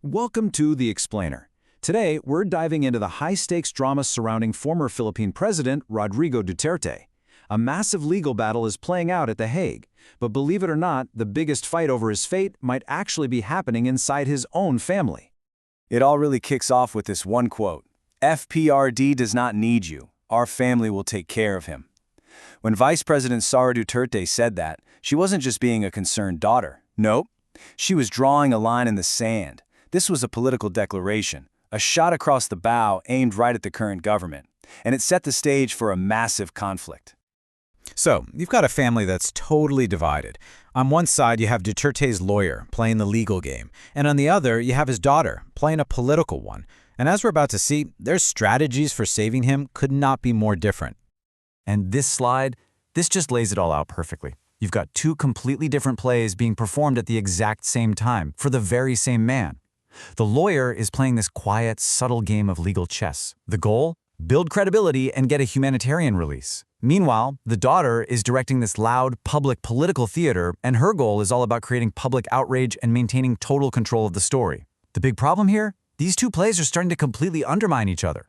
Welcome to The Explainer. Today, we're diving into the high-stakes drama surrounding former Philippine President Rodrigo Duterte. A massive legal battle is playing out at The Hague, but believe it or not, the biggest fight over his fate might actually be happening inside his own family. It all really kicks off with this one quote: "FPRD does not need you. Our family will take care of him." When Vice President Sara Duterte said that, she wasn't just being a concerned daughter. Nope. She was drawing a line in the sand. This was a political declaration, a shot across the bow aimed right at the current government, and it set the stage for a massive conflict. So, you've got a family that's totally divided. On one side, you have Duterte's lawyer playing the legal game, and on the other, you have his daughter playing a political one. And as we're about to see, their strategies for saving him could not be more different. And this slide, this just lays it all out perfectly. You've got two completely different plays being performed at the exact same time for the very same man. The lawyer is playing this quiet, subtle game of legal chess. The goal? Build credibility and get a humanitarian release. Meanwhile, the daughter is directing this loud, public political theater, and her goal is all about creating public outrage and maintaining total control of the story. The big problem here? These two plays are starting to completely undermine each other.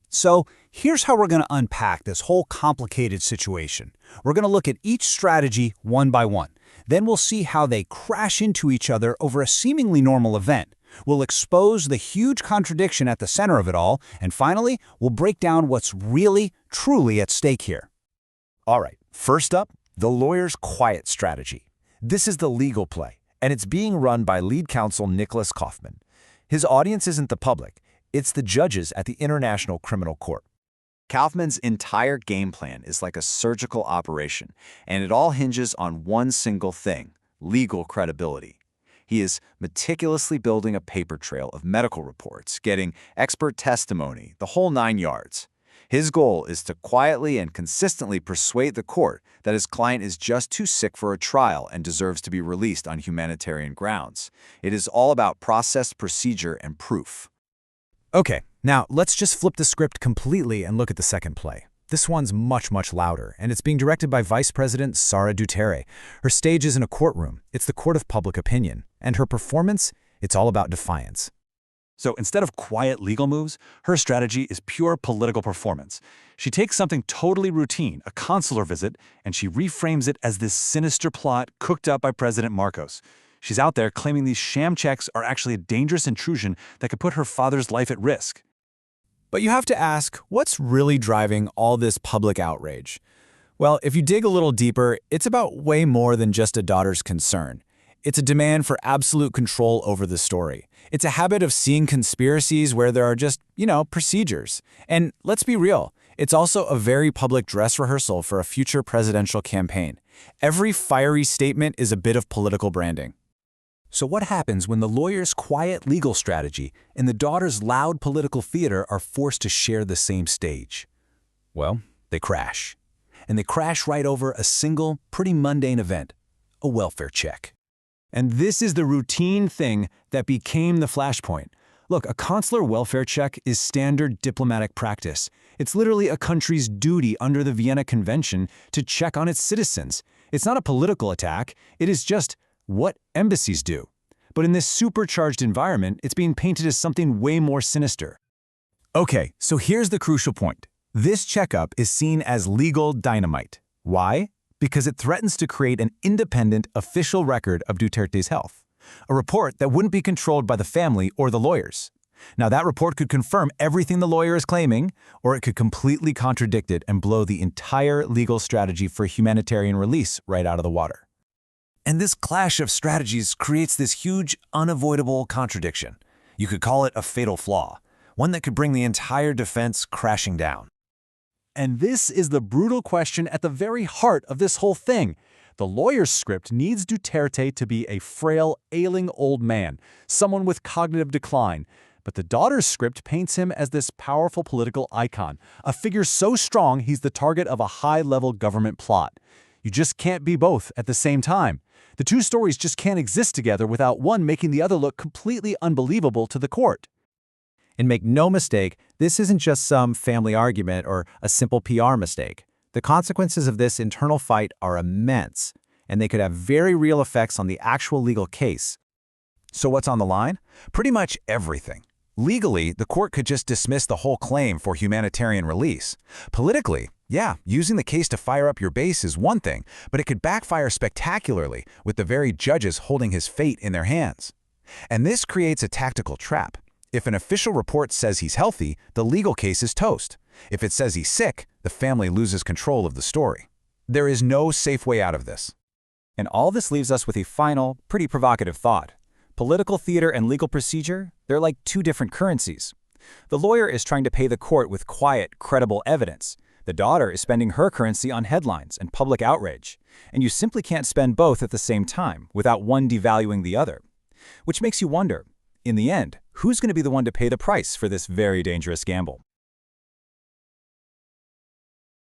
So here's how we're going to unpack this whole complicated situation. We're going to look at each strategy one by one. Then we'll see how they crash into each other over a seemingly normal event. We'll expose the huge contradiction at the center of it all, and finally, we'll break down what's really, truly at stake here. All right, first up, the lawyer's quiet strategy. This is the legal play, and it's being run by lead counsel Nicholas Kaufman. His audience isn't the public, it's the judges at the International Criminal Court. Kaufman's entire game plan is like a surgical operation, and it all hinges on one single thing: legal credibility. He is meticulously building a paper trail of medical reports, getting expert testimony, the whole 9 yards. His goal is to quietly and consistently persuade the court that his client is just too sick for a trial and deserves to be released on humanitarian grounds. It is all about process, procedure, and proof. Okay, now let's just flip the script completely and look at the second play. This one's much louder, and it's being directed by Vice President Sara Duterte. Her stage is in a courtroom. It's the court of public opinion. And her performance, it's all about defiance. So instead of quiet legal moves, her strategy is pure political performance. She takes something totally routine, a consular visit, and she reframes it as this sinister plot cooked up by President Marcos. She's out there claiming these sham checks are actually a dangerous intrusion that could put her father's life at risk. But you have to ask, what's really driving all this public outrage? Well, if you dig a little deeper, it's about way more than just a daughter's concern. It's a demand for absolute control over the story. It's a habit of seeing conspiracies where there are just, procedures. And let's be real, it's also a very public dress rehearsal for a future presidential campaign. Every fiery statement is a bit of political branding. So what happens when the lawyer's quiet legal strategy and the daughter's loud political theater are forced to share the same stage? Well, they crash. And they crash right over a single, pretty mundane event: a welfare check. And this is the routine thing that became the flashpoint. Look, a consular welfare check is standard diplomatic practice. It's literally a country's duty under the Vienna Convention to check on its citizens. It's not a political attack. It is just what embassies do. But in this supercharged environment, it's being painted as something way more sinister. Okay, so here's the crucial point. This checkup is seen as legal dynamite. Why? Because it threatens to create an independent, official record of Duterte's health. A report that wouldn't be controlled by the family or the lawyers. Now, that report could confirm everything the lawyer is claiming, or it could completely contradict it and blow the entire legal strategy for humanitarian release right out of the water. And this clash of strategies creates this huge, unavoidable contradiction. You could call it a fatal flaw, one that could bring the entire defense crashing down. And this is the brutal question at the very heart of this whole thing. The lawyer's script needs Duterte to be a frail, ailing old man, someone with cognitive decline. But the daughter's script paints him as this powerful political icon, a figure so strong he's the target of a high-level government plot. You just can't be both at the same time. The two stories just can't exist together without one making the other look completely unbelievable to the court. And make no mistake, this isn't just some family argument or a simple PR mistake. The consequences of this internal fight are immense, and they could have very real effects on the actual legal case. So what's on the line? Pretty much everything. Legally, the court could just dismiss the whole claim for humanitarian release. Politically, yeah, using the case to fire up your base is one thing, but it could backfire spectacularly with the very judges holding his fate in their hands. And this creates a tactical trap. If an official report says he's healthy, the legal case is toast. If it says he's sick, the family loses control of the story. There is no safe way out of this. And all this leaves us with a final, pretty provocative thought. Political theater and legal procedure, they're like two different currencies. The lawyer is trying to pay the court with quiet, credible evidence. The daughter is spending her currency on headlines and public outrage. And you simply can't spend both at the same time without one devaluing the other. Which makes you wonder, in the end, who's going to be the one to pay the price for this very dangerous gamble?